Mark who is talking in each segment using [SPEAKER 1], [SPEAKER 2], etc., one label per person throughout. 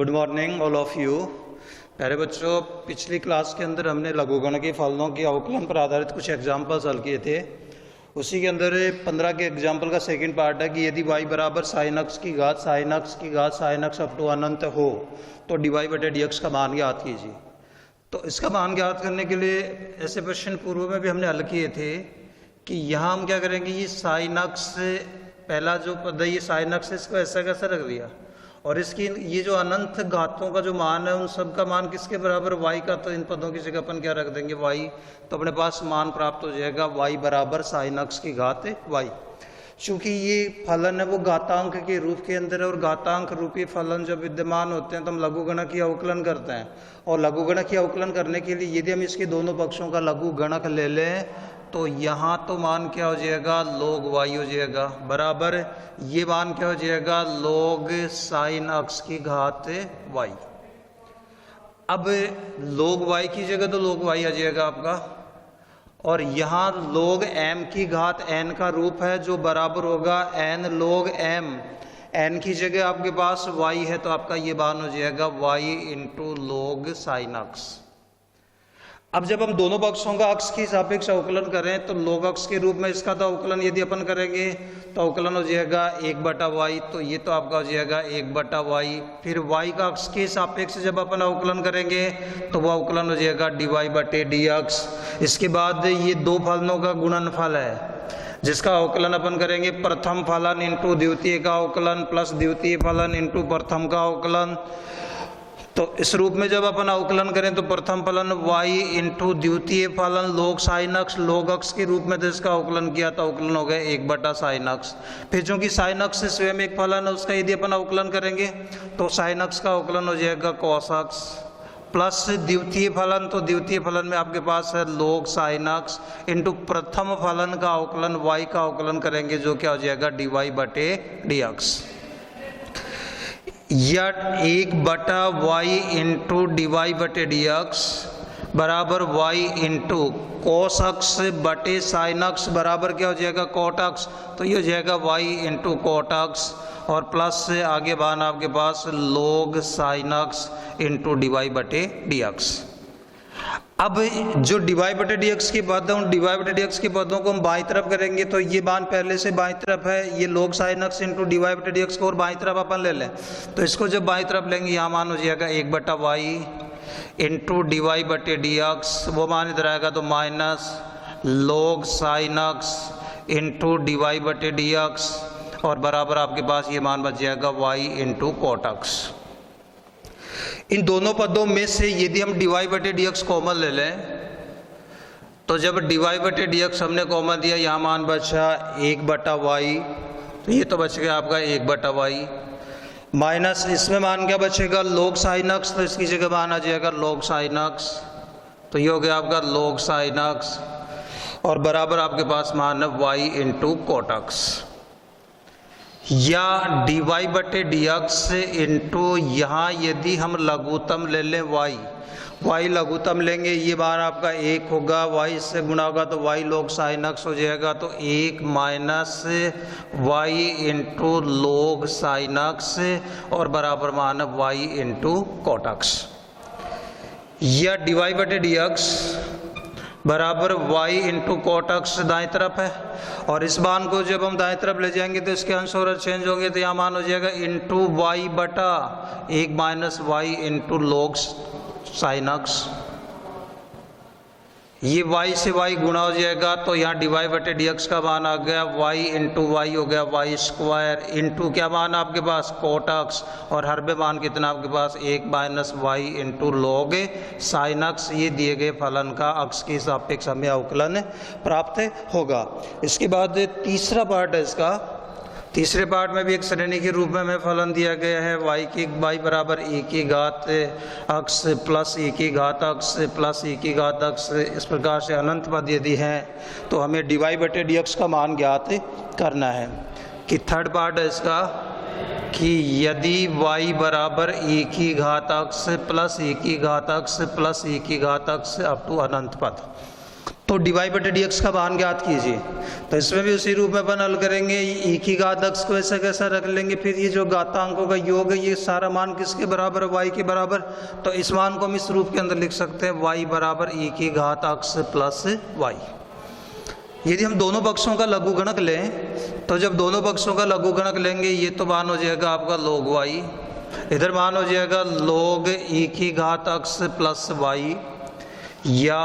[SPEAKER 1] Good morning all of you. प्यारे बच्चों, पिछली क्लास के अंदर हमने लघुगण के फलनों की अवकलन पर आधारित कुछ एग्जाम्पल्स हल किए थे। उसी के अंदर 15 के एग्जाम्पल का सेकंड पार्ट है कि यदि y बराबर साइन एक्स की घात साइन एक्स अप टू अनंत हो तो dy बटे डी एक्स का मान ज्ञात कीजिए। तो इसका मान ज्ञात करने के लिए ऐसे प्रश्न पूर्व में भी हमने हल किए थे कि यहाँ हम क्या करेंगे, ये साइन एक्स पहला जो पद है ये साइन एक्स, इसको ऐसा कैसे रख दिया और इसकी ये जो अनंत घातों का जो मान है उन सब का मान किसके बराबर, y का। तो इन पदों की जगह अपन क्या रख देंगे, y। तो अपने पास मान प्राप्त हो जाएगा y बराबर साइन एक्स की घात y। चूंकि ये फलन है वो घातांक के रूप के अंदर है और घातांक रूपी फलन जब विद्यमान होते हैं तो हम लघुगणक की अवकलन करते हैं। और लघुगणक की अवकलन करने के लिए यदि हम इसके दोनों पक्षों का लघुगणक ले लें तो यहाँ तो मान क्या हो जाएगा, log y हो जाएगा, बराबर ये मान क्या हो जाएगा, log साइन एक्स की घात y। अब log y की जगह तो log y आ जाएगा आपका, और यहाँ log m की घात n का रूप है जो बराबर होगा n log m। n की जगह आपके पास y है तो आपका ये मान हो जाएगा y into log sine x. अब जब हम दोनों पक्षों का अक्ष की सापेक्ष अवकलन करें तो log अक्ष के रूप में इसका तो अवकलन यदि अपन करेंगे तो अवकलन हो जाएगा 1/y। तो ये तो आपका हो जाएगा 1/y। फिर y का अक्ष के सापेक्ष जब अपन अवकलन करेंगे तो वो अवकलन हो जाएगा dy बटे dx। इसके बाद ये दो फलनों का गुणनफल है जिसका अवकलन अपन करेंगे प्रथम फलन इंटू द्वितीय का अवकलन प्लस द्वितीय फलन इंटू प्रथम का अवकलन। तो इस रूप में जब अपन अवकलन करें तो प्रथम फलन y इंटू द्वितीय फलन log साइन एक्स, log अक्ष के रूप में तो इसका अवकलन किया तो अवकलन हो गया 1/साइन एक्स। फिर चूंकि साइन एक्स से स्वयं एक फलन है उसका यदि अपन अवकलन करेंगे तो साइन एक्स का अवकलन हो जाएगा cos एक्स प्लस द्वितीय फलन, तो द्वितीय फलन में आपके पास है log साइन एक्स इंटू प्रथम फलन का अवकलन y का अवकलन करेंगे जो क्या हो जाएगा dy बटे dx, या 1/y इंटू dy बटे dx बराबर y इंटू cos एक्स बटे साइन एक्स बराबर क्या हो जाएगा cot एक्स। तो ये हो जाएगा y इंटू cot एक्स और प्लस से आगे मान आपके पास log sine x into dy बटे dx। अब जो dy बटे dx के पद है उन dy बटे dx के पदों को हम बाईं तरफ करेंगे तो ये मान पहले से बाईं तरफ है, ये log sine x into dy बटे dx को और बाईं तरफ अपन ले लें तो इसको जब बाईं तरफ लेंगे यहाँ मान हो जाएगा 1/y इंटू dy बटे dx, वो मान इधर आएगा तो minus log sine x into dy बटे dx और बराबर आपके पास ये मान बच जाएगा y इंटू cot एक्स। इन दोनों पदों में से यदि हम dy बटे dx कॉमन ले लें तो जब dy बटे dx हमने कॉमन दिया यहाँ मान बचा 1/y, तो ये तो बच गया आपका 1/y माइनस इसमें मान क्या बचेगा log साइन एक्स, तो इसकी जगह मान आ जाएगा log साइन एक्स, तो ये हो गया आपका log साइन एक्स और बराबर आपके पास मान है y इंटू cot एक्स, या dy बटे dx इंटू यहाँ यदि हम लघुत्तम ले लें y लघुत्तम लेंगे ये मान आपका 1 होगा, y इससे गुणा होगा तो y log साइन एक्स हो जाएगा तो 1 minus y into log sine x और बराबर मान है y इंटू cot एक्स, या dy बटे dx बराबर y इंटू cot एक्स दाएं तरफ है और इस मान को जब हम दाएं तरफ ले जाएंगे तो इसके अंश और चेंज होंगे तो यहाँ मान हो जाएगा इंटू y बटा 1 minus y into log sine x. ये y से y गुणा हो जाएगा तो यहाँ dy बटे dx का मान आ गया y इंटू y हो गया y स्क्वायर इंटू क्या मान आपके पास cot एक्स और हर में मान कितना आपके पास 1 minus y into log sine x. ये दिए गए फलन का अक्ष के सापेक्ष हमें अवकलन प्राप्त होगा। इसके बाद तीसरा पार्ट है इसका, तीसरे पार्ट में भी एक श्रेणी के रूप में हमें फलन दिया गया है y बराबर e की घात एक्स प्लस e की घात एक्स प्लस e की घात एक्स। इस प्रकार से अनंत पद यदि हैं तो हमें dy बटे dx का मान ज्ञात करना है। कि थर्ड पार्ट है इसका कि यदि y बराबर e की घात एक्स प्लस e की घात एक्स प्लस e की घात एक्स अप टू अनंत पद, तो डीवाई बटे डी एक्स का मान ज्ञात कीजिए। तो इसमें भी उसी रूप में अपन हल करेंगे, ई की घात एक्स को ऐसा कैसा रख लेंगे, फिर ये जो घातांकों का योग है ये सारा मान किसके बराबर है, वाई के बराबर। तो इस मान को हम इस रूप के अंदर लिख सकते हैं, वाई बराबर ई की घात एक्स प्लस वाई। यदि हम दोनों पक्षों का लघुगणक लें तो जब दोनों पक्षों का लघुगणक लेंगे ये तो मान हो जाएगा आपका log वाई, इधर मान हो जाएगा log ई की घात एक्स प्लस वाई, या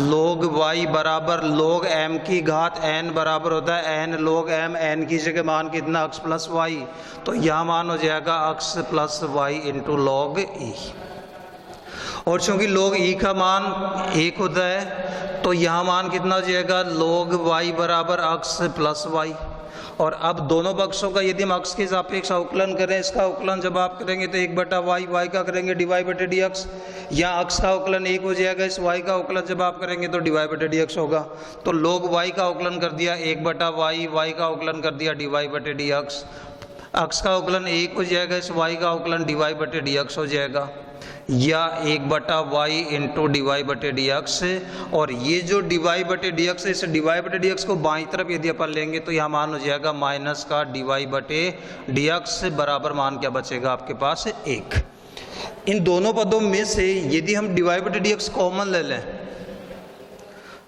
[SPEAKER 1] log y बराबर log m की घात n बराबर होता है n log m, n की जगह मान कितना x प्लस वाई, तो यहाँ मान हो जाएगा x plus y into log e। और चूंकि log e का मान 1 होता है तो यहाँ मान कितना हो जाएगा log y बराबर x प्लस वाई। और अब दोनों पक्षों का यदि हम x के सापेक्ष अवकलन करें, इसका अवकलन जब आप करेंगे तो 1/y, y का करेंगे dy बटे डी एक्स, यहाँ x का अवकलन 1 हो जाएगा, इस y का अवकलन जब आप करेंगे तो dy बटे डी एक्स होगा। तो log y का अवकलन कर दिया 1/y, y का अवकलन कर दिया dy बटे डी एक्स, x का अवकलन 1 हो जाएगा, इस y का अवकलन dy बटे डी एक्स हो जाएगा, या 1/y इंटू डी वाई बटे डी एक्स। और ये जो डी वाई बटे डी एक्स है, इस डी वाई बटे डी एक्स को बाईं तरफ यदि अपन लेंगे तो यहाँ मान हो जाएगा माइनस का डी वाई बटे डी एक्स बराबर मान क्या बचेगा आपके पास 1। इन दोनों पदों में से यदि हम डी वाई बटे डी एक्स कॉमन ले लें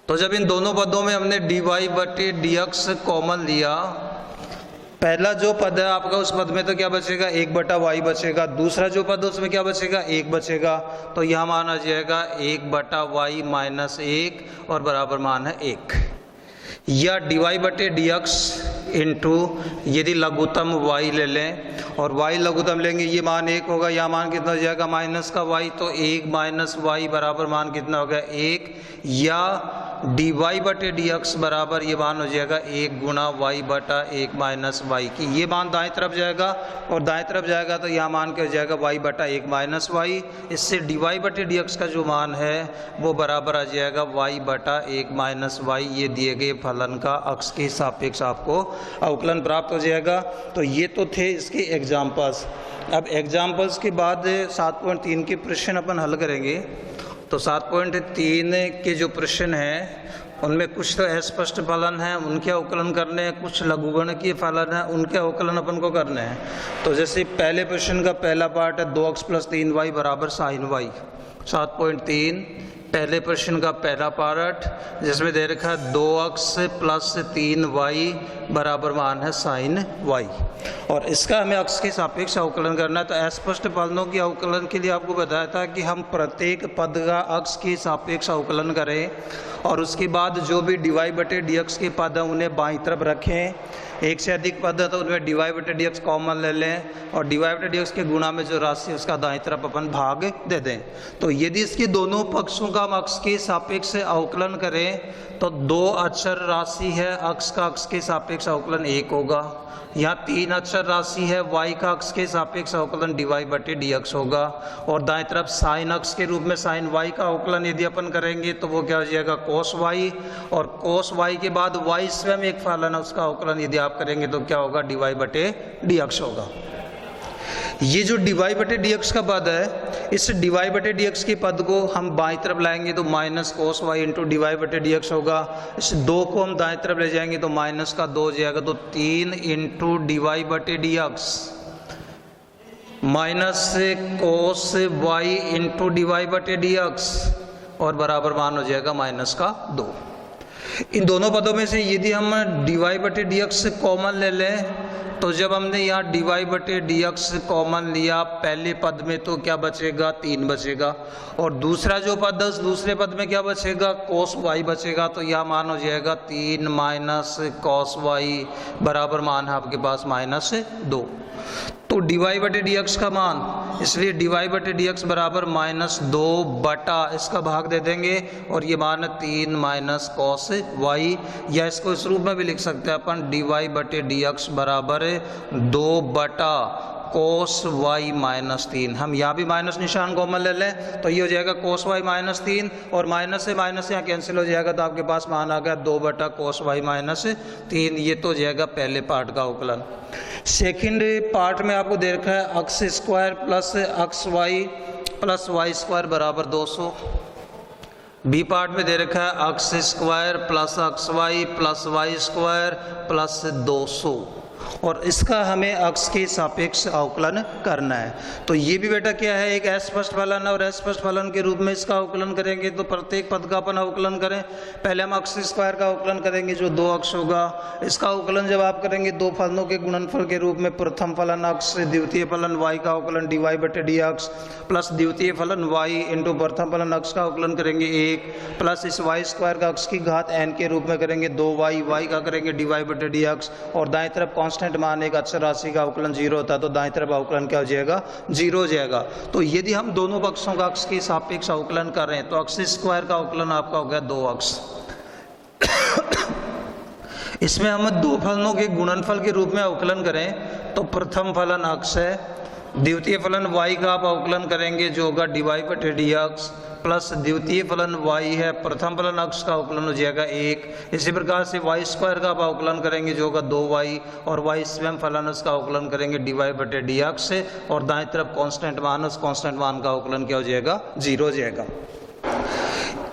[SPEAKER 1] तो जब इन दोनों पदों में हमने डी वाई बटे डी एक्स कॉमन लिया, पहला जो पद है आपका उस पद में तो क्या बचेगा 1/y बचेगा, दूसरा जो पद है उसमें क्या बचेगा 1 बचेगा, तो यहाँ मान आ जाएगा 1/y माइनस 1 और बराबर मान है 1। या dy बटे डी एक्स इंटू यदि लघुत्तम y ले लें और y लघुत्तम लेंगे ये मान 1 होगा, यहाँ मान कितना हो जाएगा माइनस का y, तो 1 माइनस वाई बराबर मान कितना हो गया 1। या डी वाई बटे डी एक्स बराबर ये मान हो जाएगा 1 गुणा वाई बटा 1 माइनस वाई की, ये मान दाएं तरफ जाएगा और दाएं तरफ जाएगा तो यहाँ मान क्या हो जाएगा वाई बटा 1 माइनस वाई। इससे डी वाई बटे डी एक्स का जो मान है वो बराबर आ जाएगा वाई बटा 1 माइनस वाई। ये दिए गए फलन का अक्ष के सापेक्ष आपको अवकलन प्राप्त हो जाएगा। तो ये तो थे इसके एग्जाम्पल्स। अब एग्जाम्पल्स के बाद 7.3 के प्रश्न अपन हल करेंगे। तो 7.3 के जो प्रश्न हैं उनमें कुछ तो अस्पष्ट फलन हैं, उनके अवकलन करने हैं, कुछ लघुगणकीय फलन हैं, उनके अवकलन अपन को करने हैं। तो जैसे पहले प्रश्न का पहला पार्ट है 2x प्लस 3y बराबर साइन वाई। 7.3 पहले प्रश्न का पहला पार्ट जिसमें दे रखा है 2x प्लस 3y बराबर मान है साइन y, और इसका हमें अक्ष के सापेक्ष अवकलन करना है। तो अस्पष्ट फलनों के अवकलन के लिए आपको बताया था कि हम प्रत्येक पद का अक्ष के सापेक्ष अवकलन करें और उसके बाद जो भी डी वाई बटे डी एक्स के पद हैं उन्हें बाईं तरफ रखें। एक से अधिक पद है तो उनमें डी वाई बटे डी एक्स कॉमन ले लें और डी वाई बटे डी एक्स के गुणा में जो राशि है उसका दाईं तरफ अपन भाग दे दें। तो यदि इसके दोनों पक्षों का हम अक्ष के सापेक्ष से अवकलन करें तो 2 अक्षर राशि है, अक्ष का अक्ष के सापेक्ष अवकलन 1 होगा। यहाँ 3 अक्षर राशि है, y का अक्ष के सापेक्ष अवकलन डी वाई बटे डी एक्स होगा। और दाएं तरफ साइन अक्ष के रूप में साइन y का अवकलन यदि अपन करेंगे तो वो क्या हो जाएगा कोस y, और कोस y के बाद y स्वयं एक फलन है उसका अवकलन यदि आप करेंगे तो क्या होगा डी वाई बटे डी एक्स होगा। ये जो डी वाई बटे डी एक्स का पद है, इस डी वाई बटे डी एक्स के पद को हम बाईं तरफ लाएंगे तो minus cos y into d Y बटे डी एक्स होगा। इस 2 को हम दाएं तरफ ले जाएंगे तो माइनस का 2 हो जाएगा, तो 3 इंटू डी वाई बटे D x minus cos y into d Y बटे डी एक्स और बराबर मान हो जाएगा माइनस का 2। इन दोनों पदों में से यदि हम डी वाई बटे डी एक्स कॉमन ले लें तो जब हमने यहाँ डी वाई बटे डी एक्स कॉमन लिया पहले पद में तो क्या बचेगा 3 बचेगा, और दूसरा जो पद है दूसरे पद में क्या बचेगा कोस वाई बचेगा। तो यह मान हो जाएगा 3 माइनस कोस वाई बराबर मान है आपके पास माइनस 2। तो डी वाई बटे डी एक्स का मान, इसलिए डी वाई बटे डी एक्स बराबर माइनस 2 बटा इसका भाग दे देंगे और ये मान 3 माइनस कॉस वाई, या इसको इस रूप में भी लिख सकते हैं अपन डी वाई बटे डी एक्स बराबर 2 बटा कोस वाई माइनस 3। हम यहाँ भी माइनस निशान कॉमन ले लें तो ये हो जाएगा कोस वाई माइनस 3 और माइनस से माइनस यहाँ कैंसिल हो जाएगा तो आपके पास मान आ गया 2 बटा कोस वाई माइनस 3। ये तो हो जाएगा पहले पार्ट का अवकलन। सेकंड पार्ट में आपको दे रखा है X square plus x Y plus Y square बराबर 200। बी पार्ट में दे रखा है X square plus X Y plus Y square plus 200 और इसका हमें अक्स के सापेक्ष अवकलन करना है। तो ये भी बेटा क्या है, एक अस्पष्ट फलन है और अस्पष्ट फलन के रूप में इसका अवकलन करेंगे। तो प्रत्येक पद का अपन अवकलन करें। पहले हम अक्स स्क्वायर का अवकलन करेंगे जो 2 अक्स होगा। इसका अवकलन जब आप करेंगे दो फलनों के गुणनफल के रूप में, प्रथम फलन अक्स से द्वितीय फलन वाई का अवकलन dy बटे डी अक्स प्लस द्वितीय फलन वाई इंटू प्रथम फलन अक्स का अवकलन करेंगे 1 प्लस इस वाई स्क्वायर का अक्स की घात n के रूप में करेंगे 2y, वाई का करेंगे dy बटे डी अक्स और दाएं तरफ कांस्टेंट मान एक अक्षर राशि का अवकलन 0 होता है तो दाएं तरफ अवकलन क्या हो जाएगा, 0 हो जाएगा। तो यदि हम दोनों पक्षों का अक्स के सापेक्ष अवकलन कर रहे हैं तो अक्स स्क्वायर का अवकलन आपका हो गया 2 अक्स। इसमें हम दो फलनों के गुणनफल के रूप में अवकलन करें तो प्रथम फलन अक्स है, द्वितीय फलन y का आप अवकलन करेंगे जो होगा dy बटे डी अक्स प्लस द्वितीय फलन y है, प्रथम फलन अक्स का अवकलन हो जाएगा 1। इसी प्रकार से वाई स्क्वायर का आप अवकलन करेंगे जो होगा 2y और y स्वयं फलन उसका अवकलन करेंगे dy बटे डी अक्स से और दाएं तरफ कांस्टेंट मान, उस कांस्टेंट मान का अवकलन क्या हो जाएगा, 0 हो जाएगा।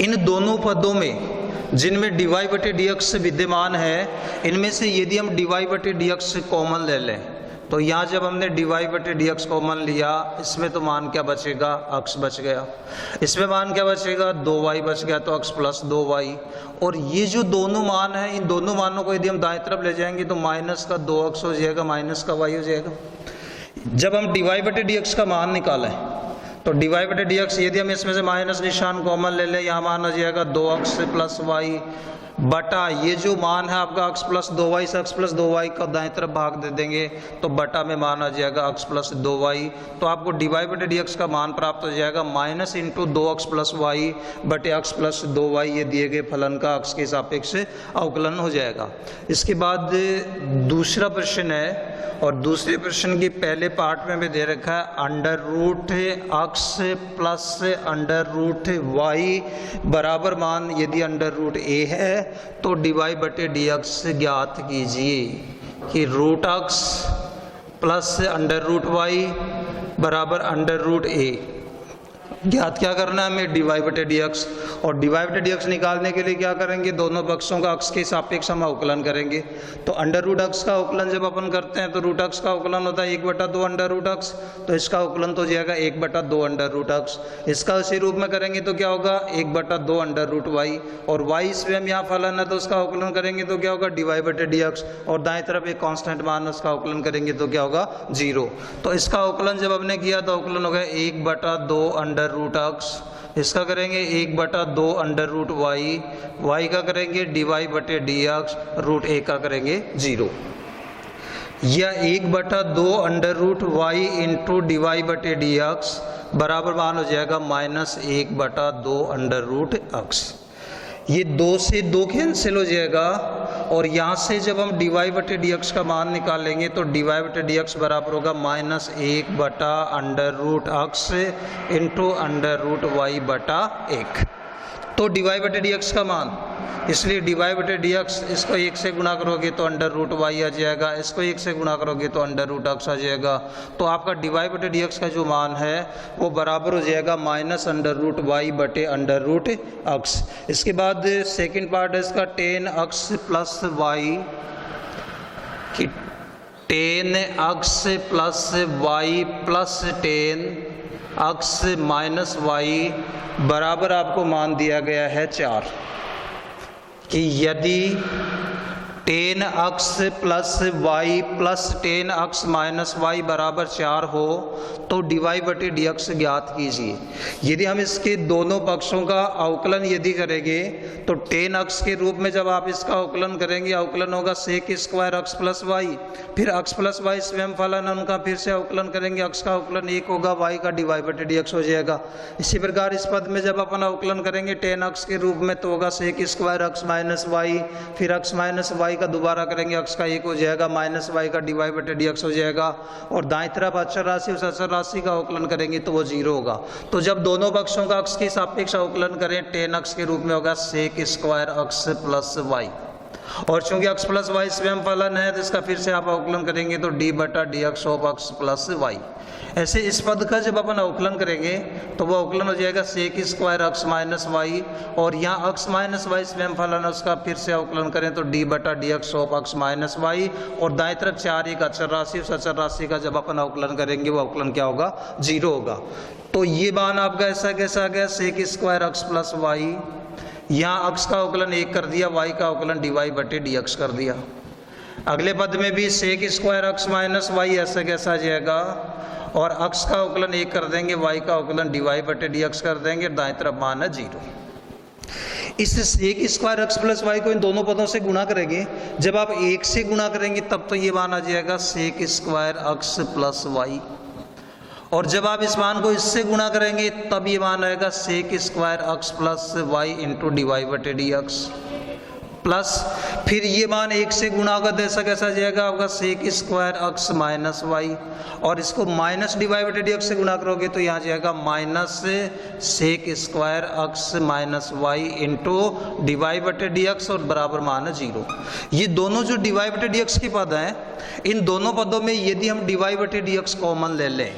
[SPEAKER 1] इन दोनों पदों में जिनमें dy बटे डी अक्स विद्यमान है, इनमें से यदि हम dy बटे डी अक्स कॉमन ले लें तो यहाँ जब हमने dy बटे डी अक्स कॉमन लिया, इसमें तो मान क्या बचेगा, अक्स बच गया। इसमें मान क्या बचेगा, 2y बच गया तो अक्स प्लस 2y। और ये जो दोनों मान हैं, इन दोनों मानों को यदि हम दाएं तरफ ले जाएंगे तो माइनस का 2 अक्स हो जाएगा, माइनस का y हो जाएगा। जब हम dy बटे डी अक्स का मान निकालें तो dy बटे डी अक्स यदि हम इसमें से माइनस निशान कॉमन ले लें, यहाँ मान हो जाएगा 2 अक्स प्लस y बटा ये जो मान है आपका अक्स प्लस 2y से अक्स प्लस 2y का दाएं तरफ भाग दे देंगे तो बटा में मान आ जाएगा अक्स प्लस 2y। तो आपको dy बटे डी अक्स का मान प्राप्त हो जाएगा माइनस इंटू 2 अक्स प्लस वाई बटे अक्स प्लस 2y। ये दिए गए फलन का अक्स के सापेक्ष अवकलन हो जाएगा। इसके बाद दूसरा प्रश्न है और दूसरे प्रश्न के पहले पार्ट में भी दे रखा है अंडर रूट अक्स प्लस अंडर रूट वाई बराबर मान यदि अंडर रूट ए है तो dy बटे डी अक्स ज्ञात कीजिए कि रूट अक्स प्लस अंडर रूट वाई बराबर अंडर रूट ए। ज्ञात क्या करना है हमें, dy बटे डी अक्स। और dy बटे डी अक्स निकालने के लिए क्या करेंगे, दोनों पक्षों का अक्स के सापेक्ष हम अवकलन करेंगे। तो अंडर रूट अक्स का अवकलन जब अपन करते हैं तो रूट अक्स का अवकलन होता है 1/2 अंडर रूट अक्स, तो इसका अवकलन तो हो जाएगा 1/2 अंडर रूट अक्स। इसका उसी रूप में करेंगे तो क्या होगा 1/2 अंडर रूट वाई और वाई स्वयं यहाँ फलन है तो उसका अवकलन करेंगे तो क्या होगा dy बटे डी अक्स और दाएं तरफ एक कांस्टेंट मान उसका अवकलन करेंगे तो क्या होगा 0। तो इसका अवकलन जब हमने किया तो अवकलन हो गया 1/2 अंडर रूट अक्स, इसका करेंगे 1/2 अंडर रूट वाई, वाई का करेंगे dy बटे डी अक्स, रूट ए का करेंगे 0। या 1/2 under root y into dy बटे डी अक्स बराबर मान हो जाएगा माइनस 1/2 अंडर रूट अक्स। ये 2 से 2 कैंसिल हो जाएगा और यहाँ से जब हम dy बटे डी अक्स का मान निकालेंगे तो dy बटे डी अक्स बराबर होगा माइनस 1/2 अंडर रूट अक्स इंटू अंडर रूट वाई बटा 1। तो dy बटे डी अक्स का मान, इसलिए dy बटे डी अक्स इसको 1 से गुणा करोगे तो अंडर रूट वाई आ जाएगा, इसको 1 से गुणा करोगे तो अंडर रूट अक्स आ जाएगा। तो आपका dy बटे डी अक्स का जो मान है वो बराबर हो जाएगा माइनस अंडर रूट वाई बटे अंडर रूट अक्स। इसके बाद सेकंड पार्ट है इसका tan अक्स प्लस वाई कि tan X plus Y plus tan X minus Y बराबर आपको मान दिया गया है 4 कि यदि tan X plus Y plus tan X minus Y बराबर 4 हो तो dy बटे डी अक्स ज्ञात कीजिए। यदि हम इसके दोनों पक्षों का अवकलन यदि करेंगे तो tan अक्स के रूप में जब आप इसका अवकलन करेंगे, अवकलन होगा सेक स्क्वायर अक्स प्लस वाई, फिर अक्स प्लस वाई स्वयं फलन उनका फिर से अवकलन करेंगे, अक्स का अवकलन 1 होगा, वाई का dy बटे डी अक्स हो जाएगा। इसी प्रकार इस पद में जब अपन अवकलन करेंगे tan अक्स के रूप में तो होगा sec square x minus y, फिर अक्स माइनस वाई का दोबारा करेंगे, अक्स का 1 हो जाएगा, माइनस वाई का dy बटे डी अक्स हो जाएगा और दाएं तरफ अचर राशि उस अचर राशि का अवकलन करेंगे तो वो 0 होगा। तो जब दोनों पक्षों का अक्स के सापेक्ष अवकलन करें tan अक्स के रूप में होगा सेक स्क्वायर अक्स प्लस वाई। और चूंकि x प्लस वाई स्वयं फलन है तो इसका फिर से आप अवकलन करेंगे तो d बटा d x of x plus y. ऐसे इस पद का जब अपन अवकलन करेंगे तो वो अवकलन हो जाएगा sec square x minus Y, और यहाँ x माइनस वाई स्वयं फलन है उसका फिर से अवकलन करें तो d बटा d x of x minus Y, और दाएं तरफ 4 एक अचर राशि, उस अचर राशि का जब अपन अवकलन करेंगे वो अवकलन क्या होगा, 0 होगा। तो ये मान आपका ऐसा कैसा आ गया, sec square x plus y, यहाँ x का अवकलन 1 कर दिया, y का अवकलन dy बटे डी एक्स कर दिया। अगले पद में भी sec square x minus y ऐसा कैसा आ जाएगा, और x का अवकलन 1 कर देंगे, y का अवकलन dy बटे डी एक्स कर देंगे, दाएं तरफ मान है 0। इस sec square x plus y को इन दोनों पदों से गुणा करेंगे, जब आप 1 से गुणा करेंगे तब तो ये मान आ जाएगा sec square x plus Y, और जब आप इस मान को इससे गुणा करेंगे तब ये मान आएगा sec square x plus y into d Y बटे डी एक्स, प्लस फिर ये मान 1 से गुणा होगा तो ऐसा कैसा जाएगा आपका sec square x minus Y, और इसको माइनस डी वाई बटे डी एक्स से गुणा करोगे तो यहाँ जाएगा minus sec square x minus y into d Y बटे डी एक्स, और बराबर मान है 0। ये दोनों जो डी वाई बटे डी एक्स के पद हैं, इन दोनों पदों में यदि हम डी वाई बटे डी एक्स कॉमन ले लें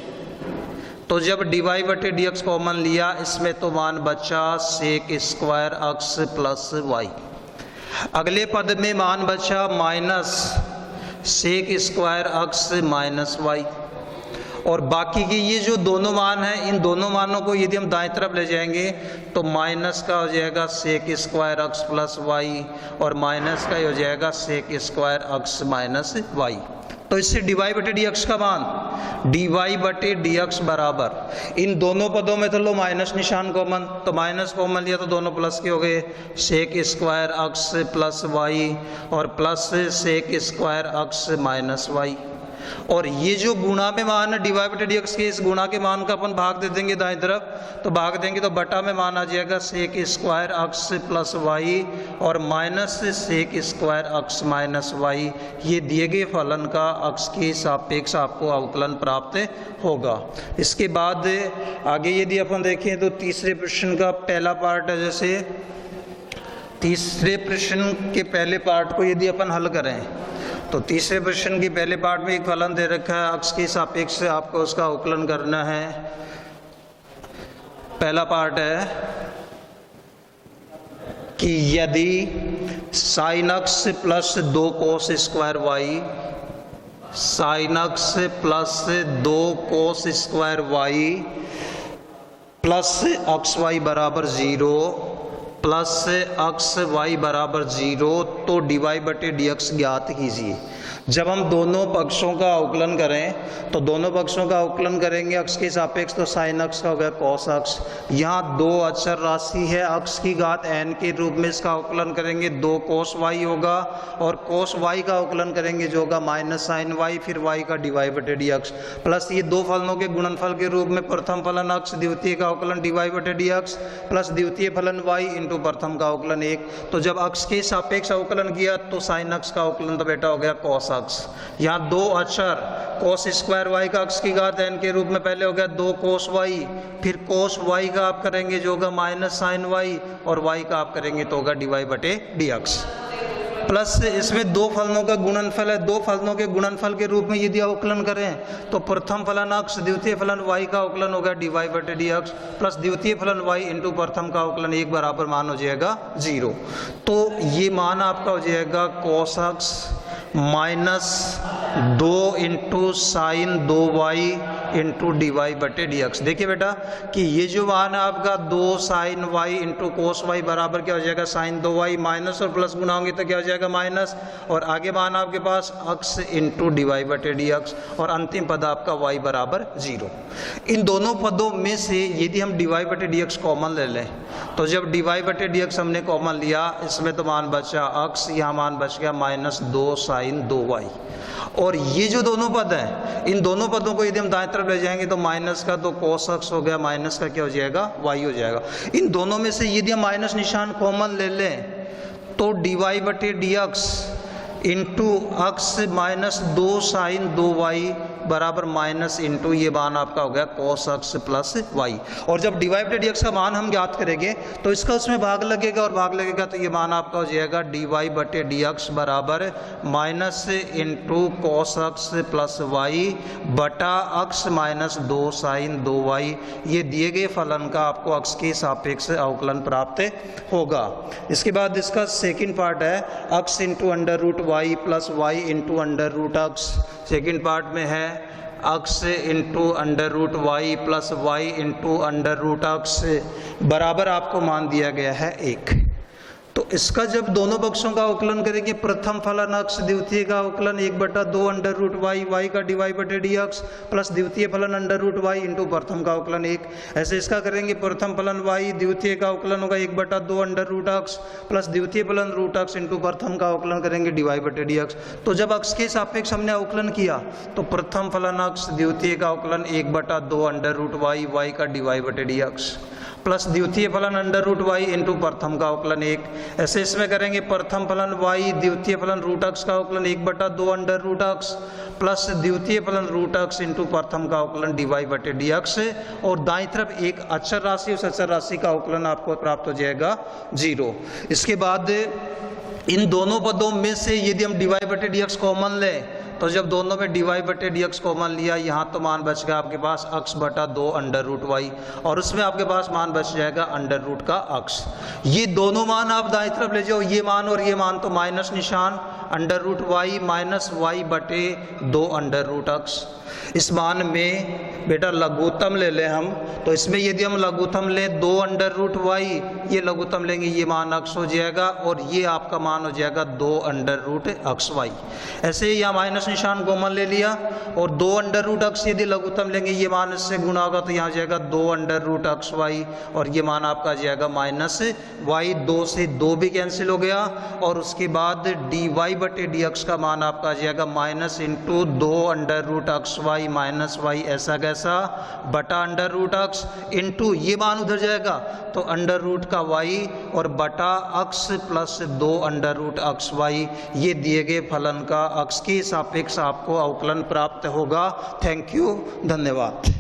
[SPEAKER 1] तो जब डी वाई बटे डी एक्स कॉमन लिया इसमें तो मान बचा sec square x plus y. अगले पद में मान बचा minus sec square x minus Y, और बाकी की ये जो दोनों मान हैं इन दोनों मानों को यदि हम दाएं तरफ ले जाएंगे तो माइनस का हो जाएगा sec square x plus Y, और माइनस का हो जाएगा sec square x minus Y. तो इससे डी वाई बटे डी एक्स का मान डी वाई बटे डी एक्स बराबर, इन दोनों पदों में तो लो माइनस निशान कॉमन, तो माइनस कॉमन लिया तो दोनों प्लस के हो गए, sec square x plus Y और plus sec square x minus Y. और ये जो गुणा में मान है डी वाई बटे डी एक्स के, इस गुणा के मान का अपन भाग दे देंगे दाएं तरफ, तो भाग देंगे तो बटा में मान आ जाएगा sec square x plus Y और minus sec square x minus Y. ये दिए गए फलन का x के सापेक्ष आपको अवकलन प्राप्त होगा। इसके बाद आगे यदि अपन देखें तो तीसरे प्रश्न का पहला पार्ट है, जैसे तीसरे प्रश्न के पहले पार्ट को यदि अपन हल करें तो तीसरे प्रश्न के पहले पार्ट में एक फलन दे रखा है, x के सापेक्ष से आपको उसका अवकलन करना है। पहला पार्ट है कि यदि sine x plus 2 cos square y, sine x plus 2 cos square y plus x y बराबर 0 प्लस एक्स वाई बराबर 0, तो डी वाई बटे डी एक्स ज्ञात कीजिए। जब हम दोनों पक्षों का अवकलन करें तो दोनों पक्षों का अवकलन करेंगे x के सापेक्ष, तो साइन x का हो गया कॉस x। यहाँ 2 अचर राशि है x की घात n के रूप में, इसका अवकलन करेंगे 2 कोस y होगा, और कोस y का अवकलन करेंगे जो होगा माइनस साइन y, फिर y का डी वाई बटे डी एक्स, प्लस ये दो फलनों के गुणनफल के रूप में प्रथम फलन x द्वितीय का अवकलन डी वाई बटे डी एक्स प्लस द्वितीय फलन y इंटू प्रथम का अवकलन 1। तो जब x के सापेक्ष अवकलन किया तो साइन x का अवकलन तो बेटा हो गया कॉस x। यहाँ 2 अचर कोस स्क्वायर वाई का x की घात n के रूप में पहले हो गया 2 कोस y, फिर कोस y का आप करेंगे जो होगा माइनस साइन y, और y का आप करेंगे तो होगा डी वाई बटे डी एक्स, प्लस इसमें 2 फलनों का गुणनफल है, 2 फलनों के गुणनफल के रूप में यदि अवकलन करें तो प्रथम फलन x द्वितीय फलन y का अवकलन होगा डी वाई बटे डी एक्स प्लस द्वितीय फलन y इंटू प्रथम का अवकलन 1 बराबर मान हो जाएगा 0। तो ये मान आपका हो जाएगा cos x minus 2 into sine 2y into d Y बटे डी एक्स। देखिए बेटा कि ये जो मान है आपका 2 sine y into cos y बराबर क्या हो जाएगा साइन 2y, माइनस और प्लस गुना होंगे तो क्या हो जाएगा माइनस, और आगे मान आपके पास x इंटू डी वाई बटे डी एक्स, और अंतिम पद आपका y बराबर 0। इन दोनों पदों में से यदि हम डी वाई बटे डी एक्स कॉमन ले लें तो जब डी वाई बटे डी एक्स हमने कॉमन लिया इसमें तो मान बचा x, यहाँ मान बच गया माइनस 2 साइन 2y, और ये जो दोनों पद हैं इन दोनों पदों को यदि हम दाएं तरफ ले जाएंगे तो माइनस का तो कोस x हो गया, माइनस का क्या हो जाएगा y हो जाएगा। इन दोनों में से यदि हम माइनस निशान कॉमन ले लें तो डी वाई बटे D x into x minus 2 sine 2y बराबर माइनस इंटू ये मान आपका हो गया cos x प्लस वाई। और जब dy बटे dx का मान हम ज्ञात करेंगे तो इसका उसमें भाग लगेगा और भाग लगेगा तो ये मान आपका हो जाएगा dy बटे dx बराबर minus into cos x plus y बटा x माइनस 2 साइन 2y। ये दिए गए फलन का आपको x के सापेक्ष अवकलन प्राप्त होगा। इसके बाद इसका सेकंड पार्ट है x into under root y plus y into under root x। Second part में है x into under root y plus y into under root x बराबर आपको मान दिया गया है 1। तो इसका जब दोनों पक्षों का अवकलन करेंगे, प्रथम फलन x द्वितीय का अवकलन 1/2 अंडर रूट वाई वाई का dy बटे dx प्लस द्वितीय फलन अंडर रूट वाई इंटू प्रथम का अवकलन 1। ऐसे इसका करेंगे प्रथम फलन y द्वितीय का अवकलन होगा 1/2 अंडर रूट x प्लस द्वितीय फलन रूट x इंटू प्रथम का अवकलन करेंगे dy बटे dx। तो जब x के सापेक्ष हमने अवकलन किया तो प्रथम फलन x द्वितीय का अवकलन 1/2 अंडर रूट वाई वाई का dy बटे dx प्लस द्वितीय फलन अंडर रूट वाई इंटू प्रथम का अवकलन 1। ऐसे इसमें करेंगे प्रथम फलन y द्वितीय फलन रूट x का अवकलन 1/2 अंडर रूट x प्लस द्वितीय फलन रूट x इंटू प्रथम का अवकलन dy बटे dx। और दाईं तरफ एक अचर राशि, उस अचर राशि का अवकलन आपको प्राप्त हो जाएगा 0। इसके बाद इन दोनों पदों में से यदि हम dy बटे dx कॉमन लें तो जब दोनों में dy बटे dx कॉमन लिया, यहाँ तो मान बच गया आपके पास x/2 अंडर रूट वाई और उसमें आपके पास मान बच जाएगा अंडर रूट का x। ये दोनों मान आप दाईं तरफ ले जाओ, ये मान और ये मान तो माइनस निशान, under root y minus y बटे 2 अंडर रूट x। इस मान में बेटा लघुत्तम ले लें हम, तो इसमें यदि हम लघुत्तम लें 2 अंडर रूट वाई, ये लघुत्तम लेंगे ये मान x हो जाएगा और ये आपका मान हो जाएगा 2 अंडर रूट एक्स वाई। ऐसे यहाँ माइनस निशान कॉमन ले लिया और 2 अंडर रूट x यदि लघुत्तम लेंगे ये मान इससे गुणा होगा तो यहाँ जाएगा 2 अंडर रूट एक्स वाई और ये मान आपका जाएगा माइनस वाई। 2 से 2 भी कैंसिल हो गया और उसके बाद dy बटे dx का मान आपका जाएगा minus into 2 under root x y minus y ऐसा कैसा बटा अंडर रूट x इंटू ये मान उधर जाएगा तो अंडर रूट का y और बटा x plus 2 under root x y. ये दिए गए फलन का x के सापेक्ष आपको अवकलन प्राप्त होगा। थैंक यू, धन्यवाद।